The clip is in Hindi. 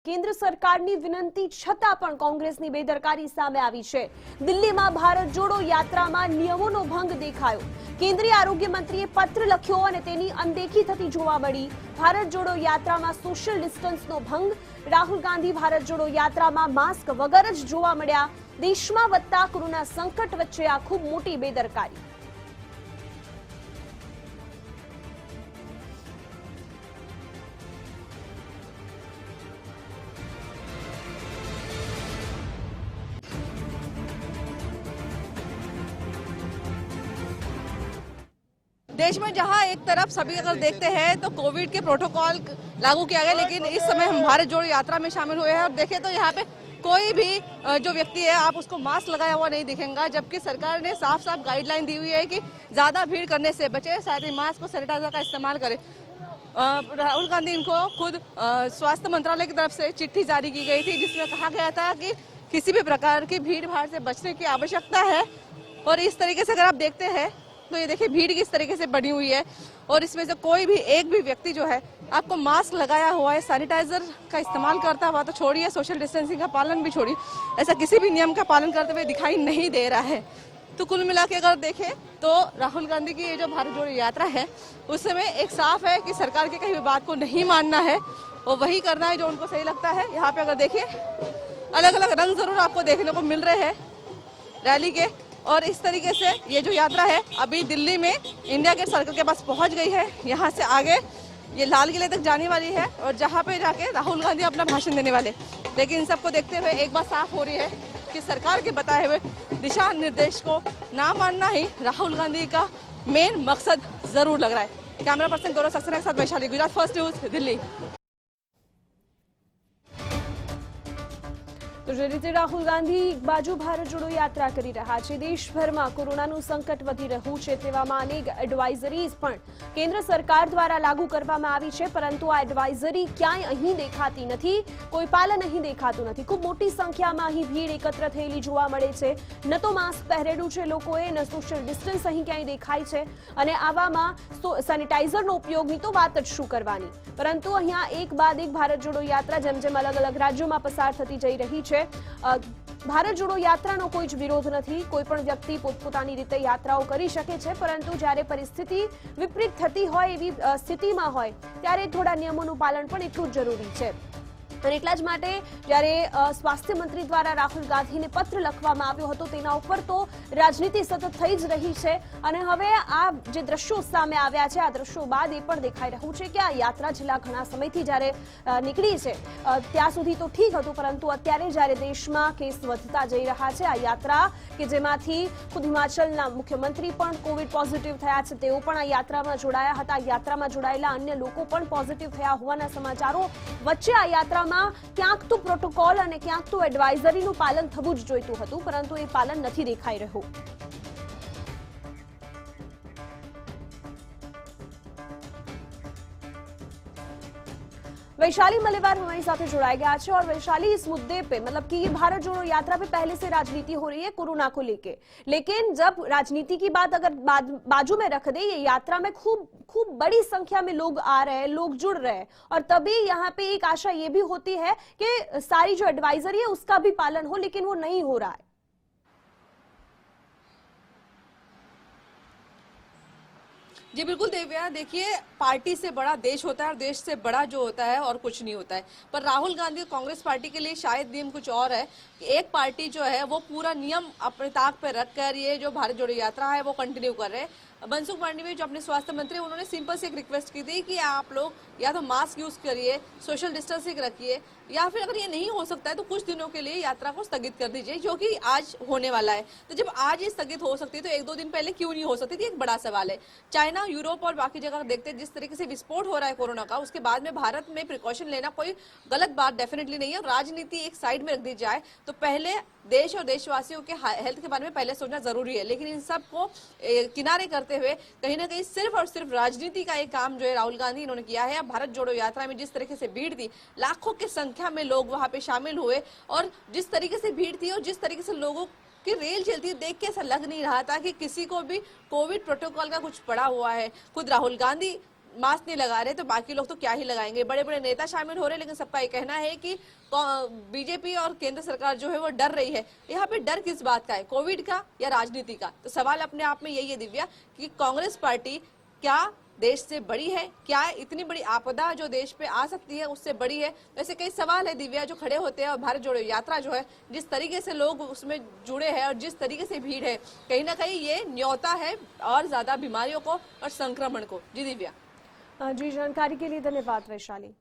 કેન્દ્ર સરકારની વિનંતી છતાં પણ કોંગ્રેસની બેદરકારી સામે આવી છે। દિલ્હીમાં ભારત જોડો યાત્રામાં નિયમોનો ભંગ દેખાયો। કેન્દ્રીય આરોગ્ય મંત્રીએ પત્ર લખ્યો અને તેની અનદેખી થતી જોવા મળી। ભારત જોડો યાત્રામાં સોશિયલ ડિસ્ટન્સનો ભંગ। રાહુલ ગાંધી ભારત જોડો યાત્રામાં માસ્ક વગર જ જોવા મળ્યા। દેશમાં વધતા કોરોના સંકટ વચ્ચે આ ખૂબ મોટી બેદરકારી। देश में जहां एक तरफ सभी अगर देखते हैं तो कोविड के प्रोटोकॉल लागू किया गया, लेकिन इस समय हम भारत जोड़ो यात्रा में शामिल हुए हैं और देखें तो यहाँ पे कोई भी जो व्यक्ति है आप उसको मास्क लगाया हुआ नहीं दिखेगा, जबकि सरकार ने साफ साफ गाइडलाइन दी हुई है कि ज्यादा भीड़ करने से बचे, साथ ही मास्क और सैनिटाइजर का इस्तेमाल करें। राहुल गांधी इनको खुद स्वास्थ्य मंत्रालय की तरफ से चिट्ठी जारी की गई थी, जिसमें कहा गया था कि किसी भी प्रकार की भीड़ भाड़ से बचने की आवश्यकता है। और इस तरीके से अगर आप देखते हैं तो ये देखिए भीड़ किस तरीके से बढ़ी हुई है और इसमें से कोई भी एक भी व्यक्ति जो है आपको मास्क लगाया हुआ है, सैनिटाइजर का इस्तेमाल करता हुआ तो छोड़िए, सोशल डिस्टेंसिंग का पालन भी छोड़िए, ऐसा किसी भी नियम का पालन करते हुए दिखाई नहीं दे रहा है। तो कुल मिला के अगर देखें तो राहुल गांधी की ये जो भारत जोड़ो यात्रा है उस समय एक साफ है कि सरकार के कहीं भी बात को नहीं मानना है और वही करना है जो उनको सही लगता है। यहाँ पे अगर देखिए अलग अलग रंग जरूर आपको देखने को मिल रहे हैं रैली के, और इस तरीके से ये जो यात्रा है अभी दिल्ली में इंडिया गेट सर्कल के पास पहुंच गई है। यहाँ से आगे ये लाल किले तक जाने वाली है और जहाँ पे जाके राहुल गांधी अपना भाषण देने वाले। लेकिन इन सबको देखते हुए एक बात साफ हो रही है कि सरकार के बताए हुए दिशा निर्देश को ना मानना ही राहुल गांधी का मेन मकसद जरूर लग रहा है। कैमरा पर्सन गौरव सक्सेना के साथ वैशाली, गुजरात फर्स्ट न्यूज, दिल्ली। તો જે રીતે રાહુલ ગાંધી એક બાજુ ભારત જોડો યાત્રા કરી રહ્યા છે, દેશભરમાં કોરોનાનું સંકટ વધી રહ્યું છે, તેવામાં અનેક એડવાઇઝરીઝ પણ કેન્દ્ર સરકાર દ્વારા લાગુ કરવામાં આવી છે, પરંતુ આ એડવાઇઝરી ક્યાંય અહીં દેખાતી નથી, કોઈ પાલન અહીં દેખાતું નથી। ખૂબ મોટી સંખ્યામાં અહીં ભીડ એકત્ર થયેલી જોવા મળે છે। ન તો માસ્ક પહેરેલું છે લોકોએ, ન સોશિયલ ડિસ્ટન્સ અહીં ક્યાંય દેખાય છે, અને આવામાં સેનિટાઇઝરનો ઉપયોગની તો વાત જ શું કરવાની। પરંતુ અહીંયા એક બાદ એક ભારત જોડો યાત્રા જેમ જેમ અલગ અલગ રાજ્યોમાં પસાર થતી જઈ રહી છે, ભારત જોડો યાત્રાનો કોઈ જ વિરોધ નથી। કોઈ પણ વ્યક્તિ પોતપોતાની રીતે યાત્રાઓ કરી શકે છે, પરંતુ જ્યારે પરિસ્થિતિ વિપરીત થતી હોય એવી સ્થિતિમાં હોય ત્યારે થોડા નિયમોનું પાલન પણ એટલું જ જરૂરી છે। અને એટલા જ માટે જ્યારે સ્વાસ્થ્ય મંત્રી દ્વારા રાહુલ ગાંધીને પત્ર લખવામાં આવ્યો હતો તેના ઉપર તો રાજનીતિ સતત થઈ જ રહી છે। અને હવે આ જે દ્રશ્યો સામે આવ્યા છે, આ દ્રશ્યો બાદ એ પણ દેખાઈ રહ્યું છે કે આ યાત્રા છેલ્લા ઘણા સમયથી જ્યારે નીકળી છે ત્યાં સુધી તો ઠીક હતું, પરંતુ અત્યારે જ્યારે દેશમાં કેસ વધતા જઈ રહ્યા છે, આ યાત્રા કે જેમાંથી ખુદ હિમાચલના મુખ્યમંત્રી પણ કોવિડ પોઝિટિવ થયા છે, તેઓ પણ આ યાત્રામાં જોડાયા હતા। યાત્રામાં જોડાયેલા અન્ય લોકો પણ પોઝિટિવ થયા હોવાના સમાચારો વચ્ચે આ યાત્રા ક્યાંક તો પ્રોટોકોલ અને ક્યાંક તો એડવાઇઝરીનું પાલન થવું જ જોઈતું હતું, પરંતુ એ પાલન નથી દેખાઈ રહ્યું। वैशाली मलेवार हमारी साथ जुड़ाया गया है और वैशाली इस मुद्दे पे मतलब कि ये भारत जोड़ो यात्रा पे पहले से राजनीति हो रही है कोरोना को लेके, लेकिन जब राजनीति की बात अगर बाजू में रख दे, ये यात्रा में खूब बड़ी संख्या में लोग आ रहे हैं, लोग जुड़ रहे हैं, और तभी यहाँ पे एक आशा ये भी होती है कि सारी जो एडवाइजरी है उसका भी पालन हो, लेकिन वो नहीं हो रहा है। जी बिल्कुल देव्या, देखिए पार्टी से बड़ा देश होता है और देश से बड़ा जो होता है और कुछ नहीं होता है। पर राहुल गांधी कांग्रेस पार्टी के लिए शायद नियम कुछ और है कि एक पार्टी जो है वो पूरा नियम अपने ताक पे रखकर ये जो भारत जोड़ो यात्रा है वो कंटिन्यू कर रहे हैं। मनसुख मांडविया जो अपने स्वास्थ्य मंत्री, उन्होंने सिंपल से एक रिक्वेस्ट की थी कि आप लोग या तो मास्क यूज करिए, सोशल डिस्टेंसिंग रखिए, या फिर अगर ये नहीं हो सकता है तो कुछ दिनों के लिए यात्रा को स्थगित कर दीजिए, जो कि आज होने वाला है। तो जब आज ये स्थगित हो सकती है तो एक दो दिन पहले क्यों नहीं हो सकती थी, एक बड़ा सवाल है। चाइना, यूरोप और बाकी जगह देखते हैं जिस तरीके से विस्फोट हो रहा है कोरोना का, उसके बाद में भारत में प्रिकॉशन लेना कोई गलत बात डेफिनेटली नहीं है। राजनीति एक साइड में रख दी जाए तो पहले देश और देशवासियों के हेल्थ के बारे में पहले सोचना जरूरी है, लेकिन इन सब को किनारे करते हुए कहीं ना कहीं सिर्फ और सिर्फ राजनीति का एक काम जो है राहुल गांधी इन्होंने किया है। भारत जोड़ो यात्रा में जिस तरीके से भीड़ थी, लाखों की संख्या में लोग वहां पे शामिल हुए, और जिस तरीके से भीड़ थी और जिस तरीके से लोगों की रेल चलती देख के ऐसा लग नहीं रहा था कि किसी को भी कोविड प्रोटोकॉल का कुछ पड़ा हुआ है। खुद राहुल गांधी मास्क नहीं लगा रहे तो बाकी लोग तो क्या ही लगाएंगे। बड़े बड़े नेता शामिल हो रहे हैं, लेकिन सबका ये कहना है कि बीजेपी और केंद्र सरकार जो है वो डर रही है। यहाँ पे डर किस बात का है, कोविड का या राजनीति का? तो सवाल अपने आप में यही है दिव्या कि कांग्रेस पार्टी क्या देश से बड़ी है, क्या इतनी बड़ी आपदा जो देश पे आ सकती है उससे बड़ी है? ऐसे कई सवाल है दिव्या जो खड़े होते हैं। और भारत जोड़ो यात्रा जो है, जिस तरीके से लोग उसमें जुड़े हैं और जिस तरीके से भीड़ है, कहीं ना कहीं ये न्योता है और ज्यादा बीमारियों को और संक्रमण को। जी दिव्या। जी, जानकारी के लिए धन्यवाद वैशाली।